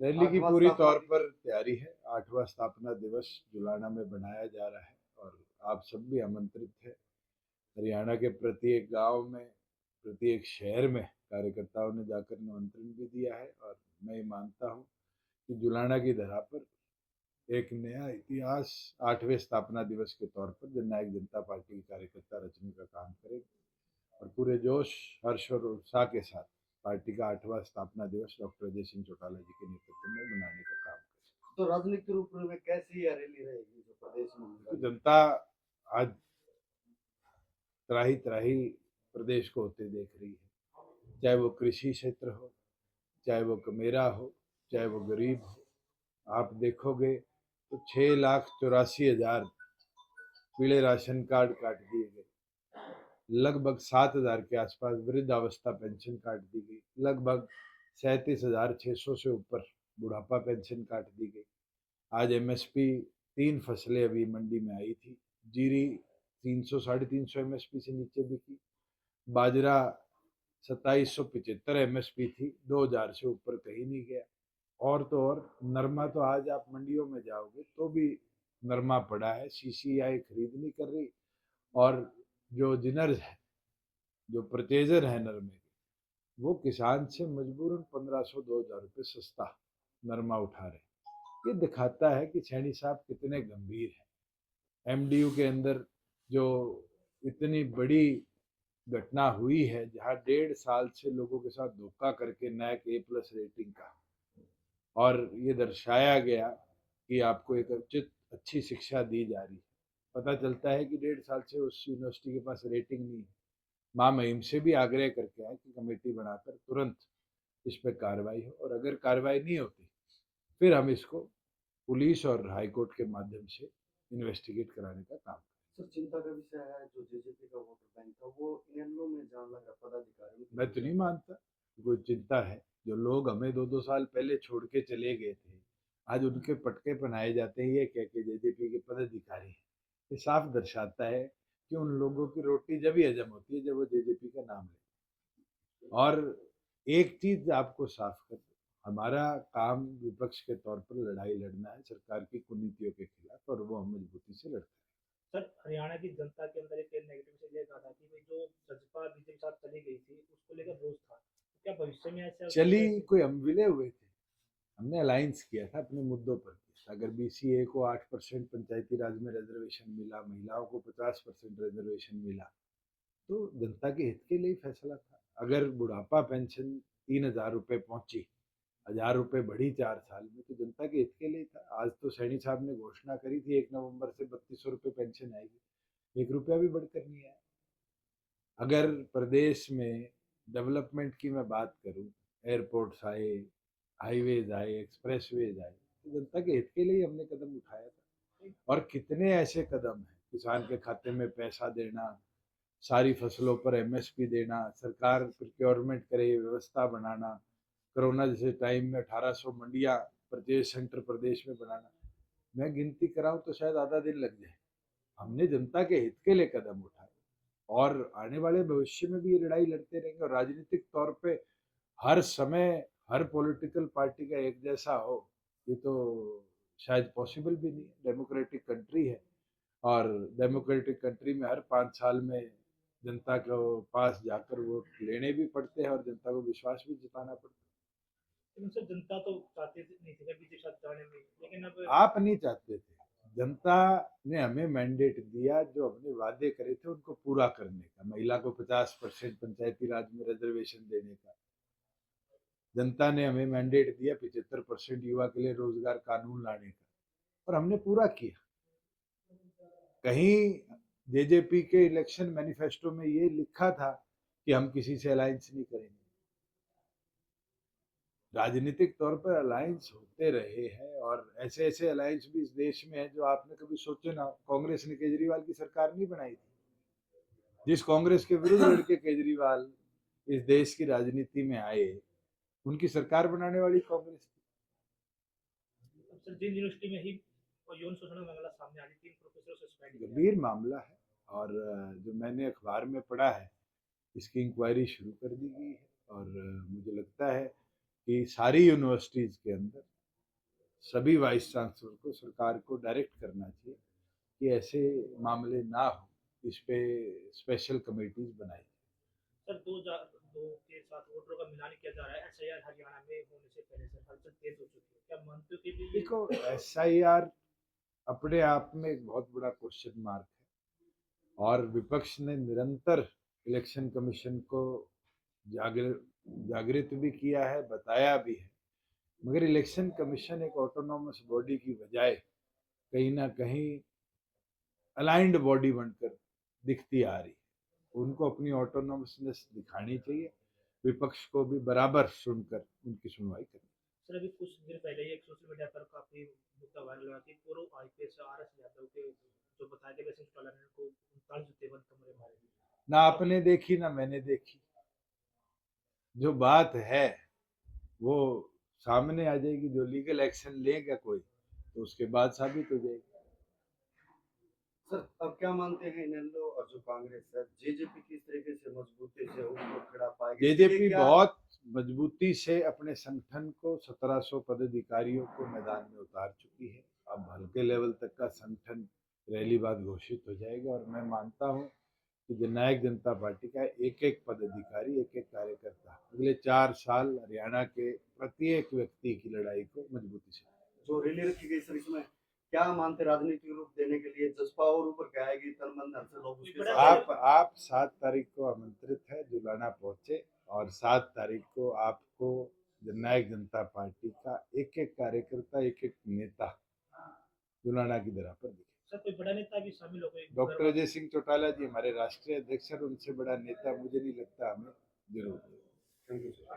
Rally की आठवां पूरी स्थापना तौर पर दिवस। तैयारी है। 8वां स्थापना दिवस जुलाना में बनाया जा रहा है और आप सब भी आमंत्रित है। हरियाणा के प्रत्येक गांव में, प्रत्येक शहर में कार्यकर्ताओं ने जाकर निमंत्रण भी दिया है और मैं मानता हूं कि जुलाना की धरा पर एक नया इतिहास 8वें स्थापना दिवस के तौर पर जननायक जनता पार्टी के कार्यकर्ता रचने का काम करेंगे और पूरे जोश, हर्ष और उत्साह के साथ पार्टी का 8वां स्थापना दिवस डॉक्टर अजय सिंह चौटाला जी के नेतृत्व में मनाने का काम करें। तो राजनीतिक रूप में कैसी यह रैली रहेगी जो प्रदेश में तो होगा? जनता आज त्राही त्राही प्रदेश को होते देख रही है, चाहे वो कृषि क्षेत्र हो, चाहे वो कमेरा हो, चाहे वो गरीब हो। आप देखोगे तो 6,84,000 पीले राशन कार्ड काट दिए गए, लगभग 7,000 के आसपास वृद्धावस्था पेंशन काट दी गई, लगभग 37,600 से ऊपर बुढ़ापा पेंशन काट दी गई। आज एमएसपी 3 फसलें अभी मंडी में आई थी, जीरी 300 350 एमएसपी से नीचे बिकी, बाजरा 2775 एमएसपी थी, 2000 से ऊपर कहीं नहीं गया। और तो और नरमा तो आज आप मंडियों में जाओगे तो भी नरमा पड़ा है, सीसीआई खरीद नहीं कर रही और जो जिनर्स है, जो परचेजर है नरमे के, वो किसान से मजबूरन 1500-2000 रुपये सस्ता नरमा उठा रहे। ये दिखाता है कि सैनी साहब कितने गंभीर हैं। एमडीयू के अंदर जो इतनी बड़ी घटना हुई है, जहां 1.5 साल से लोगों के साथ धोखा करके नैक A+ रेटिंग का, और ये दर्शाया गया कि आपको एक उचित अच्छी शिक्षा दी जा रही है, पता चलता है कि 1.5 साल से उस यूनिवर्सिटी के पास रेटिंग नहीं है। माँ महिम से भी आग्रह करके आए कि कमेटी बनाकर तुरंत इस पर कार्रवाई हो, और अगर कार्रवाई नहीं होती फिर हम इसको पुलिस और हाईकोर्ट के माध्यम से इन्वेस्टिगेट कराने का काम। सर, चिंता का विषय है जो जेजेपी का वोटर बैंक था वो इनेलो में जान लग रहा पदाधिकारियों की मैं तो नहीं नियुक्ति। मानता कोई चिंता है। जो लोग हमें 2-2 साल पहले छोड़ के चले गए थे, आज उनके पटके पहनाए जाते हैं ये कह के जेजेपी के पदाधिकारी हैं। ये साफ दर्शाता है कि उन लोगों की रोटी जब ही हजम होती है जब वो जेजेपी का नाम लेते हैं। और एक चीज आपको साफ कर दो, हमारा काम विपक्ष के तौर पर लड़ाई लड़ना है सरकार की कुनीतियों के खिलाफ, और वो हम मजबूती से लड़ते हैं। सर, हरियाणा की जनता के अंदर एक नेगेटिव से ये कहा था कि भाई जो सपा बीजेपी के साथ चली गई थी उसको लेकर रोष था, तो क्या भविष्य में ऐसा कुछ चली ऐसे? कोई, हम विलय हुए थे, हमने अलायंस किया था अपने मुद्दों पर। अगर बीसीए को 8% पंचायती राज में रिजर्वेशन मिला, महिलाओं को 50% रिजर्वेशन मिला, तो जनता के हित के लिए फैसला था। अगर बुढ़ापा पेंशन 3,000 रुपये पहुंची, 1,000 रुपये बढ़ी 4 साल में, तो जनता के हित के लिए था। आज तो सैनी साहब ने घोषणा करी थी 1 नवंबर से 3200 रुपये पेंशन आएगी, 1 रुपया भी बढ़कर नहीं आया। अगर प्रदेश में डेवलपमेंट की मैं बात करूं, एयरपोर्ट्स आए, हाईवेज आए, एक्सप्रेसवेज आए, तो जनता के हित के लिए हमने कदम उठाया था। और कितने ऐसे कदम हैं, किसान के खाते में पैसा देना, सारी फसलों पर एमएसपी देना, सरकार प्रोक्योरमेंट करे, व्यवस्था बनाना, कोरोना जैसे टाइम में 1800 मंडियां परचेज सेंटर प्रदेश में बनाना। मैं गिनती कराऊं तो शायद आधा दिन लग जाए। हमने जनता के हित के लिए कदम उठाए और आने वाले भविष्य में भी ये लड़ाई लड़ते रहेंगे। और राजनीतिक तौर पे हर समय हर पॉलिटिकल पार्टी का एक जैसा हो, ये तो शायद पॉसिबल भी नहीं है। डेमोक्रेटिक कंट्री है और डेमोक्रेटिक कंट्री में हर 5 साल में जनता को पास जाकर वोट लेने भी पड़ते हैं और जनता को विश्वास भी जताना पड़ता लेकिन सर, जनता तो चाहती नहीं थी बीजेपी के साथ जाने में, लेकिन अब है। आप नहीं चाहते थे, जनता ने हमें मैंडेट दिया जो हमने वादे करे थे उनको पूरा करने का, महिला को 50% पंचायती राज में रिजर्वेशन देने का। जनता ने हमें मैंडेट दिया 75% युवा के लिए रोजगार कानून लाने का, और हमने पूरा किया। कहीं जेजेपी के इलेक्शन मैनिफेस्टो में ये लिखा था कि हम किसी से अलायंस नहीं करेंगे। राजनीतिक तौर पर अलायंस होते रहे हैं और ऐसे ऐसे अलायंस भी इस देश में है जो आपने कभी सोचे ना। कांग्रेस ने केजरीवाल की सरकार नहीं बनाई थी। जिस कांग्रेस के विरुद्ध लड़के केजरीवाल इस देश की राजनीति में आए, उनकी सरकार बनाने वाली कांग्रेस थी। अब सर, जिन यूनिवर्सिटी में ही यौन शोषण का मामला सामने आ रही, 3 प्रोफेसर सस्पेंड किया है। गंभीर मामला है और जो मैंने अखबार में पढ़ा है, इसकी इंक्वायरी शुरू कर दी गई है और मुझे लगता है कि सारी यूनिवर्सिटीज़ के अंदर सभी वाइस चांसलर को सरकार को डायरेक्ट करना चाहिए कि ऐसे मामले ना हो, इस पे स्पेशल कमेटीज बनाई। सर दो के साथ वोटरों का मिलान किया जा रहा है, एसआईआर हरियाणा में होने से पहले सर हलचल तेज हो चुकी है, क्या मानते हो कि भी ये देखो, एसआईआर अपने आप में एक बहुत बड़ा क्वेश्चन मार्क है और विपक्ष ने निरंतर इलेक्शन कमीशन को जागृत भी किया है, बताया भी है, मगर इलेक्शन कमीशन एक ऑटोनॉमस बॉडी की बजाय कहीं ना कहीं अलाइंड बॉडी बनकर दिखती आ रही है। उनको अपनी ऑटोनॉमसनेस दिखानी चाहिए, विपक्ष को भी बराबर सुनकर उनकी सुनवाई करनी। सर अभी कुछ दिन पहले ही एक सोशल मीडिया पर काफी मुद्दा वायरल हुआ कि पूर्व आईपीएस आरएस यादव के जो बताया गया वैसे चौटाला ने को 39 जूते बंद कमरे मारे। ना आपने देखी ना मैंने देखी, जो बात है वो सामने आ जाएगी, जो लीगल एक्शन लेगा कोई तो उसके बाद साबित हो जाएगी। सर अब क्या मानते हैं इनेलो और जो कांग्रेस है, जेजेपी किस तरीके से मजबूती से उनको खड़ा पाएगी? जेजेपी बहुत मजबूती से अपने संगठन को 1700 पदाधिकारियों को मैदान में उतार चुकी है। अब हल्के लेवल तक का संगठन रैली बाद घोषित हो जाएगा और मैं मानता हूं कि जननायक जनता पार्टी का एक एक पदाधिकारी, एक एक कार्यकर्ता अगले 4 साल हरियाणा के प्रत्येक व्यक्ति की लड़ाई को मजबूती से। जो रैली रखी गई सर, इसमें क्या मानते राजनीतिक रूप देने के लिए जसपा और ऊपर गाएगी तन मन धन से लोग उसके साथ। आप 7 तारीख को आमंत्रित है, जुलाना पहुंचे और 7 तारीख को आपको जननायक जनता पार्टी का एक एक कार्यकर्ता, एक एक नेता जुलाना की दरा पर दिखे। सर कोई बड़ा नेता भी शामिल हो गए? डॉक्टर अजय सिंह चौटाला जी हमारे राष्ट्रीय अध्यक्ष, उनसे बड़ा नेता मुझे नहीं लगता हमें जरूर। Thank you sir.